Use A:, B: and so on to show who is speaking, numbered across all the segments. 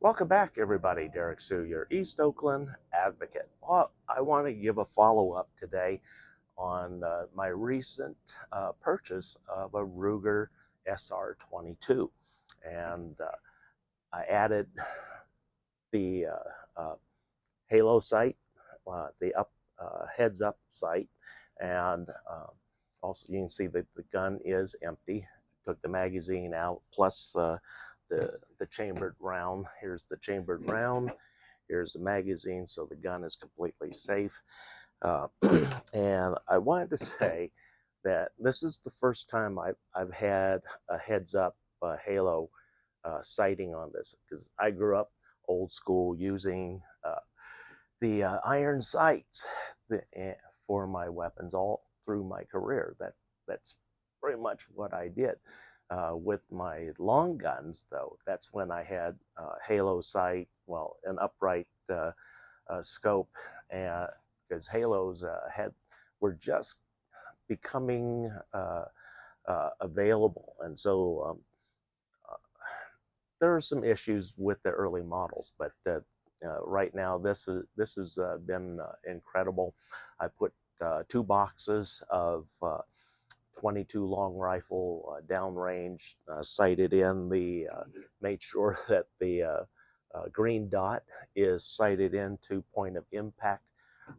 A: Welcome back, everybody. Derrick Sue, your East Oakland advocate. Well, I want to give a follow-up today on my recent purchase of a Ruger SR22. And I added the Halo sight, the heads up sight, and also you can see that the gun is empty. Took the magazine out, plus the chambered round. Here's the chambered round. Here's the magazine, so the gun is completely safe. Uh, and I wanted to say that this is the first time I've had a heads up Halo sighting on this, because I grew up old school using the iron sights for my weapons all through my career. That's pretty much what I did. With my long guns, though, that's when I had Halo sight, well, an upright scope, and because Halos were just becoming available, and so there are some issues with the early models, but right now this has been incredible. I put 2 boxes of 22 long rifle downrange sighted in the made sure that the green dot is sighted into point of impact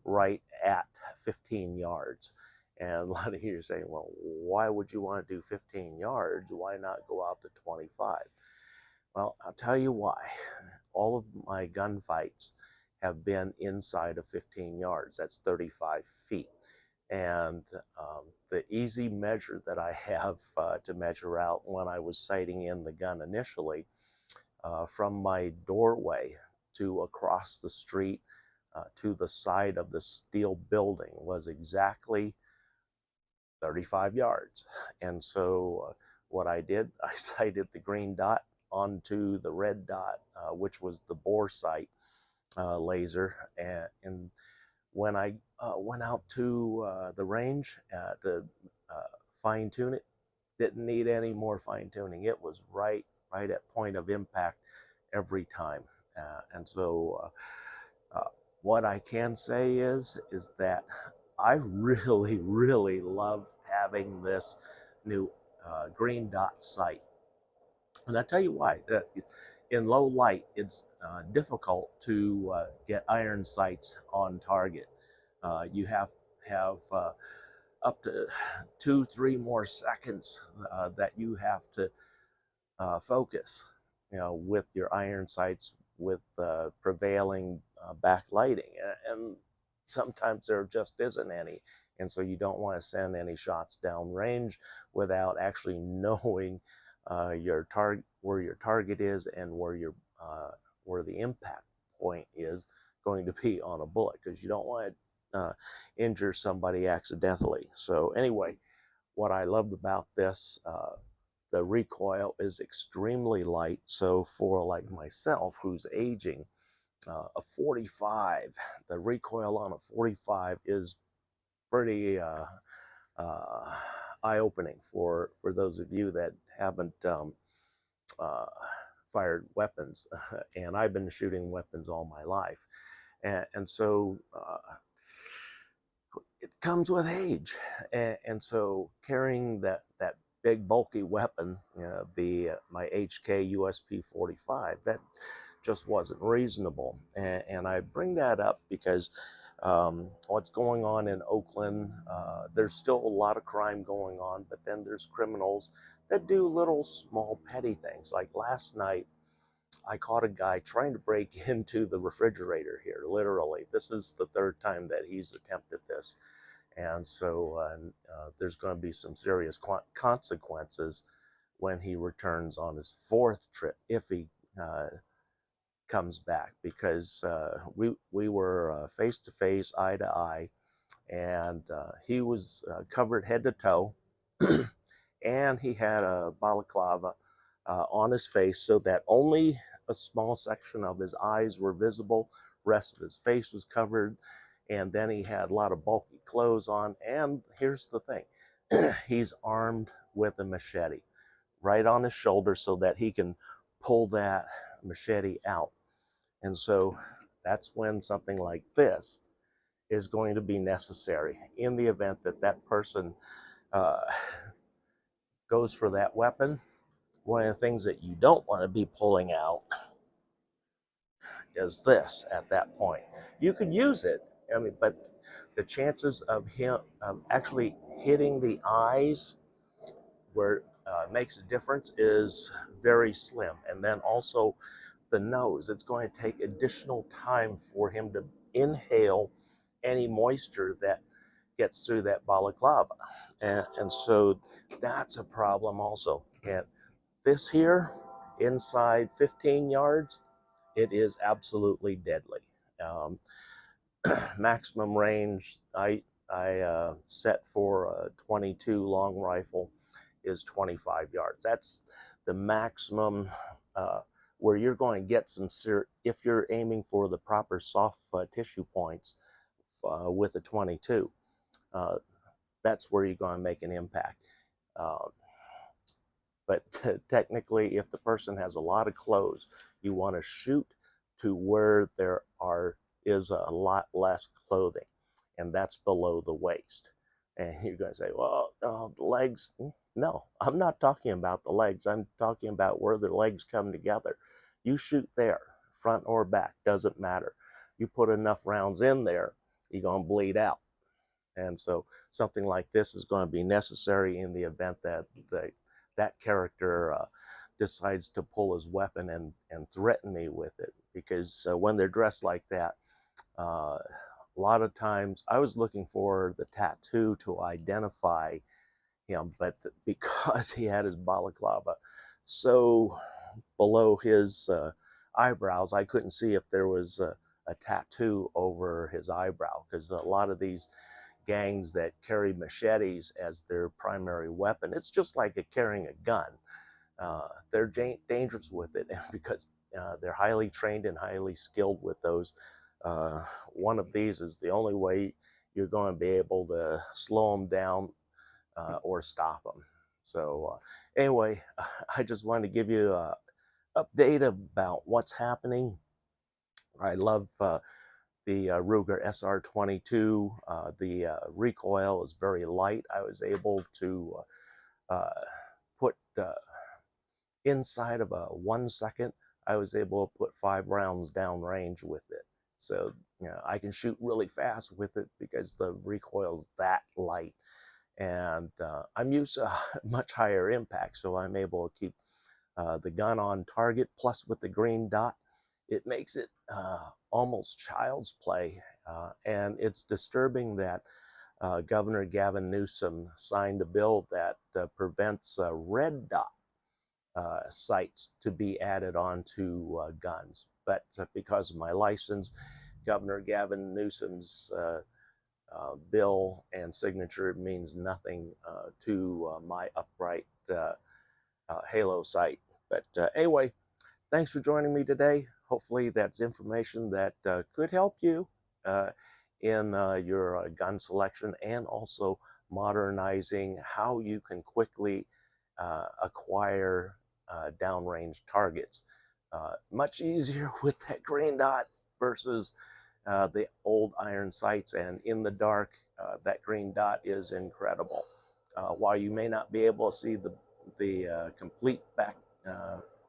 A: right at 15 yards. And a lot of you are saying, well, why would you want to do 15 yards? Why not go out to 25? Well, I'll tell you why. All of my gunfights have been inside of 15 yards. That's 35 feet. And the easy measure that I have to measure out when I was sighting in the gun initially, from my doorway to across the street to the side of the steel building, was exactly 35 yards. And so what I did, I sighted the green dot onto the red dot, which was the bore sight laser. And when I went out to the range to fine tune it, didn't need any more fine tuning. It was right at point of impact every time. And so what I can say is that I really love having this new green dot sight. And I tell you why. In low light, it's difficult to get iron sights on target. You have up to 2-3 more seconds that you have to focus, with your iron sights with prevailing backlighting, and sometimes there just isn't any, and so you don't want to send any shots downrange without actually knowing your target, where your target is, and where the impact point is going to be on a bullet, because you don't want to injure somebody accidentally. So anyway, what I loved about this, the recoil is extremely light. So for like myself, who's aging, a 45, the recoil on a 45 is pretty eye-opening for those of you that haven't uh, fired weapons. And I've been shooting weapons all my life, and so it comes with age, and so carrying that big bulky weapon, the my HK USP 45, that just wasn't reasonable. And I bring that up because what's going on in Oakland, there's still a lot of crime going on, but then there's criminals that do little small petty things. Like last night, I caught a guy trying to break into the refrigerator here, literally. This is the third time that he's attempted this. And so there's going to be some serious consequences when he returns on his fourth trip, if he comes back, because we were face to face, eye to eye, and he was covered head to toe, and he had a balaclava on his face, so that only a small section of his eyes were visible. Rest of his face was covered, and then he had a lot of bulky clothes on. And here's the thing, he's armed with a machete right on his shoulder, so that he can pull that machete out. And so that's when something like this is going to be necessary in the event that that person uh, goes for that weapon. One of the things that you don't want to be pulling out is this at that point. You could use it, I mean, but the chances of him actually hitting the eyes where it makes a difference is very slim. And then also the nose, it's going to take additional time for him to inhale any moisture that gets through that balaclava. And so that's a problem also. And this here, inside 15 yards, it is absolutely deadly. Um, Maximum range I set for a 22 long rifle is 25 yards. That's the maximum where you're going to get some if you're aiming for the proper soft tissue points with a 22. That's where you're going to make an impact. Uh, but technically, if the person has a lot of clothes, you want to shoot to where there is a lot less clothing, and that's below the waist. And you're going to say, well, the legs. No, I'm not talking about the legs. I'm talking about where the legs come together. You shoot there, front or back, doesn't matter. You put enough rounds in there, you're going to bleed out. And so something like this is going to be necessary in the event that that character decides to pull his weapon and threaten me with it. Because when they're dressed like that, a lot of times I was looking for the tattoo to identify him, but because he had his balaclava so below his eyebrows, I couldn't see if there was a tattoo over his eyebrow, because a lot of these gangs that carry machetes as their primary weapon, it's just like carrying a gun. They're dangerous with it because they're highly trained and highly skilled with those. One of these is the only way you're going to be able to slow them down or stop them. So anyway, I just wanted to give you an update about what's happening. I love the Ruger SR22. The recoil is very light. I was able to put inside of a 1 second, I was able to put 5 rounds down range with it. So I can shoot really fast with it because the recoil's that light. And I'm used to much higher impact, so I'm able to keep the gun on target. Plus with the green dot, it makes it almost child's play. And it's disturbing that Governor Gavin Newsom signed a bill that prevents red dot sights to be added onto guns. But because of my license, Governor Gavin Newsom's bill and signature means nothing to my upright halo sight. But anyway, thanks for joining me today. Hopefully that's information that could help you in your gun selection, and also modernizing how you can quickly acquire downrange targets. Much easier with that green dot versus the old iron sights, and in the dark, that green dot is incredible. While you may not be able to see the complete back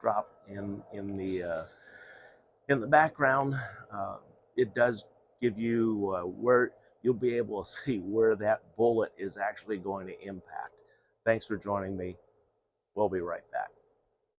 A: drop in the background, it does give you where you'll be able to see where that bullet is actually going to impact. Thanks for joining me. We'll be right back.